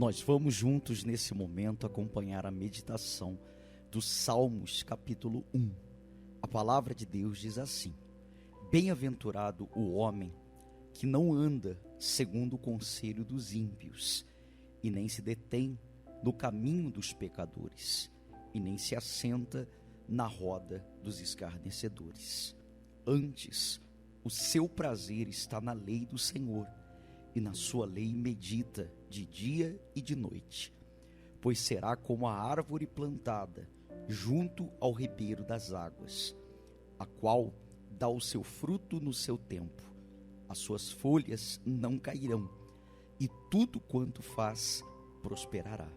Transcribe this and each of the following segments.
Nós vamos juntos nesse momento acompanhar a meditação dos Salmos capítulo 1. A palavra de Deus diz assim: Bem-aventurado o homem que não anda segundo o conselho dos ímpios, e nem se detém no caminho dos pecadores, e nem se assenta na roda dos escarnecedores. Antes, o seu prazer está na lei do Senhor, e na sua lei medita de dia e de noite. Pois será como a árvore plantada junto ao ribeiro das águas, a qual dá o seu fruto no seu tempo. As suas folhas não cairão, e tudo quanto faz prosperará.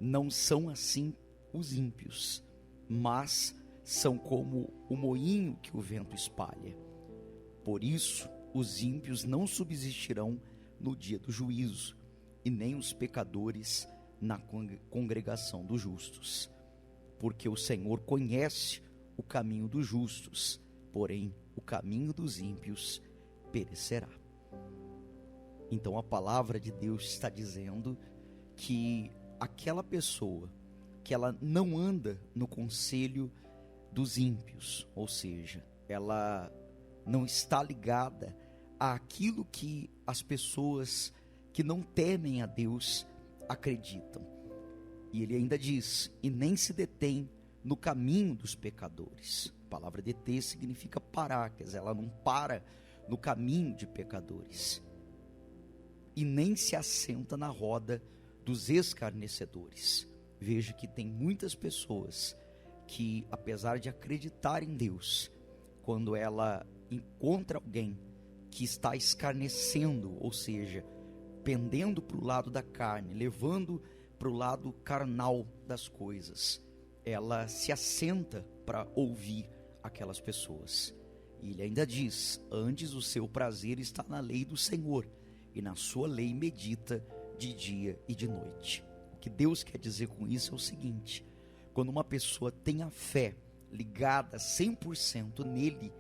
Não são assim os ímpios, mas são como o moinho que o vento espalha. Por isso, os ímpios não subsistirão no dia do juízo, e nem os pecadores na congregação dos justos. Porque o Senhor conhece o caminho dos justos, porém o caminho dos ímpios perecerá. Então a palavra de Deus está dizendo que aquela pessoa que ela não anda no conselho dos ímpios, ou seja, ela não está ligada àquilo que as pessoas que não temem a Deus acreditam. E ele ainda diz, e nem se detém no caminho dos pecadores. A palavra deter significa parar, quer dizer, ela não para no caminho de pecadores. E nem se assenta na roda dos escarnecedores. Veja que tem muitas pessoas que, apesar de acreditar em Deus, quando ela encontra alguém que está escarnecendo, ou seja, pendendo para o lado da carne, levando para o lado carnal das coisas, ela se assenta para ouvir aquelas pessoas. E ele ainda diz, antes o seu prazer está na lei do Senhor, e na sua lei medita de dia e de noite. O que Deus quer dizer com isso é o seguinte: quando uma pessoa tem a fé ligada 100% nele,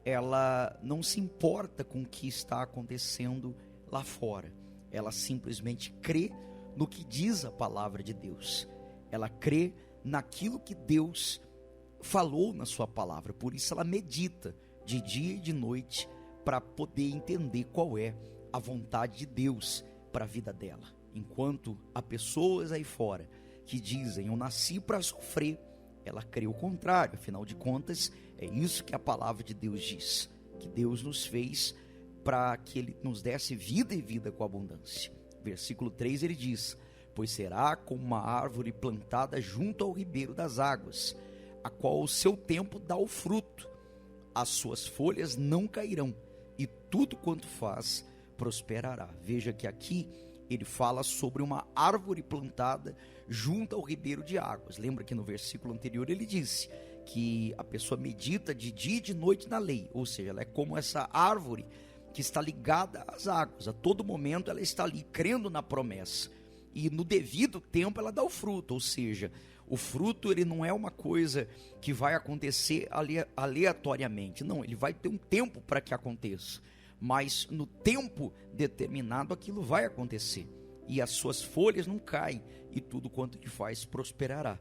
ela não se importa com o que está acontecendo lá fora. Ela simplesmente crê no que diz a palavra de Deus. Ela crê naquilo que Deus falou na sua palavra. Por isso ela medita de dia e de noite para poder entender qual é a vontade de Deus para a vida dela. Enquanto há pessoas aí fora que dizem, eu nasci para sofrer, ela crê o contrário. Afinal de contas, é isso que a palavra de Deus diz, que Deus nos fez para que Ele nos desse vida e vida com abundância. Versículo 3 ele diz, pois será como uma árvore plantada junto ao ribeiro das águas, a qual o seu tempo dá o fruto, as suas folhas não cairão, e tudo quanto faz prosperará. Veja que aqui ele fala sobre uma árvore plantada junto ao ribeiro de águas. Lembra que no versículo anterior ele disse que a pessoa medita de dia e de noite na lei, ou seja, ela é como essa árvore que está ligada às águas. A todo momento ela está ali crendo na promessa, e no devido tempo ela dá o fruto, ou seja, o fruto ele não é uma coisa que vai acontecer aleatoriamente, não, ele vai ter um tempo para que aconteça, mas no tempo determinado aquilo vai acontecer, e as suas folhas não caem, e tudo quanto ele faz prosperará.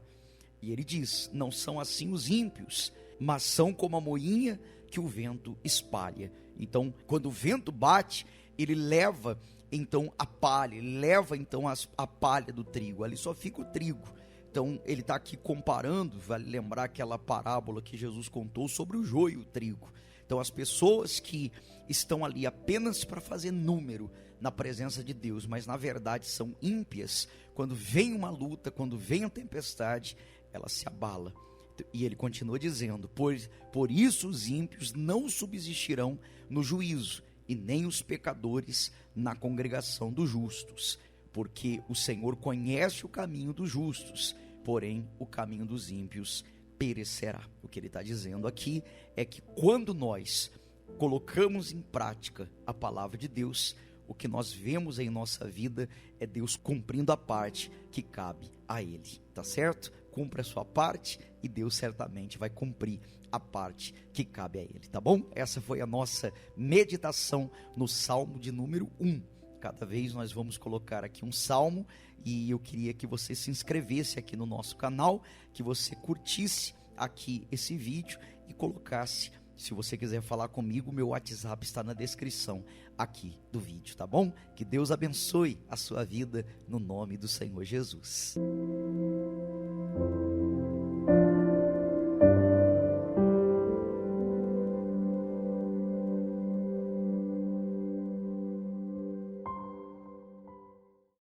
E ele diz, não são assim os ímpios, mas são como a moinha que o vento espalha. Então, quando o vento bate, ele leva então a palha, ele leva então a palha do trigo, ali só fica o trigo. Então, ele está aqui comparando, vale lembrar aquela parábola que Jesus contou sobre o joio e o trigo. Então, as pessoas que estão ali apenas para fazer número na presença de Deus, mas na verdade são ímpias, quando vem uma luta, quando vem a tempestade, ela se abala. E ele continua dizendo, por isso os ímpios não subsistirão no juízo, e nem os pecadores na congregação dos justos, porque o Senhor conhece o caminho dos justos, porém o caminho dos ímpios perecerá. O que ele está dizendo aqui é que quando nós colocamos em prática a palavra de Deus, o que nós vemos em nossa vida é Deus cumprindo a parte que cabe a Ele, tá certo? Cumpre a sua parte e Deus certamente vai cumprir a parte que cabe a Ele, tá bom? Essa foi a nossa meditação no Salmo de número 1. Cada vez nós vamos colocar aqui um salmo e eu queria que você se inscrevesse aqui no nosso canal, que você curtisse aqui esse vídeo e colocasse. Se você quiser falar comigo, meu WhatsApp está na descrição aqui do vídeo, tá bom? Que Deus abençoe a sua vida no nome do Senhor Jesus.